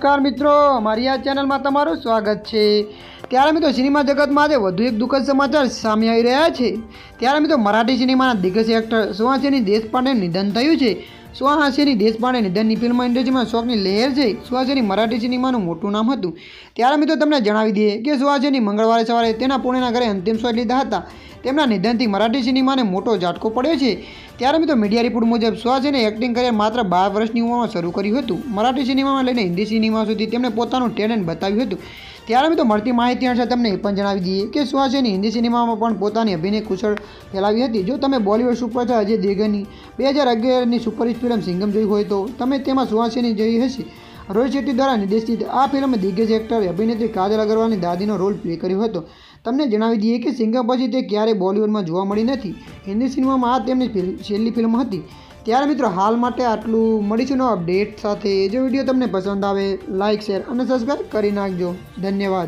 नमस्कार मित्रों, अमारी आ चैनल में तमारुं स्वागत है। त्यारे मित्रों सिनेमा जगत में आज वधु एक दुखद समाचार सामे आई रह्या छे। त्यारे मित्रों मराठी सिनेमा दिग्गज एक्टर सुहासिनी देशपांडे निधन थयुं छे। सुहासिनी देशपांडे निधननी फिल्म इंडस्ट्री में शोकनी लहर है। सुहासिनी मराठी सिनेमानुं मोटुं नाम हतुं। त्यारे मित्रों तमने जणावी दीए कि सुहासिनी मंगळवारे सवारे तेना पुणेना घरे अंतिम श्वास लीधा हता। तेमना निधनथी मराठी सिनेमाने मोटो झटको पड्यो छे। त्यारे मित्रों मीडिया रिपोर्ट मुजब सुहासिनी एक्टिंग करियर मात्र 12 वर्षनी उंमरमां शरू कर्युं हतुं। मराठी सिनेमामां लईने हिंदी सिनेमा सुधी तेमणे पोतानुं टेलेंट बताव्युं हतुं। त्यारे मित्रों मळती माहिती अनुसार तमने ए पण जणावी दीए कि सुहासिनी हिंदी सिनेमामां पण पोतानी अभिनय कुशळ फैलावी हती। जो तमे बॉलीवुड सुपरस्टार अजय देवगननी 2011 सुपरहिट फिल्म सिंघम जोई होय तो तमे तेमां सुहासिनी जोई हशे। रोहित शेट्टी द्वारा निर्देशित आ फिल्म में दिग्गज एक्टर अभिनेत्री काजल अग्रवालनी दादीनो रोल प्ले कर्यो हतो। तमने जणावी दीए कि सिंघम पछी ते क्यारेय बॉलीवुडमां जोवा मळी नथी। हिंदी सिनेमामां आ तेमनी छेल्ली फिल्म हती। त्यारे मित्रों हाल माटे आटलुं। मळीशुं नवा अपडेट साथे। जो विडियो तमने पसंद आवे लाइक शेर अने सब्सक्राइब करी नाखजो। धन्यवाद।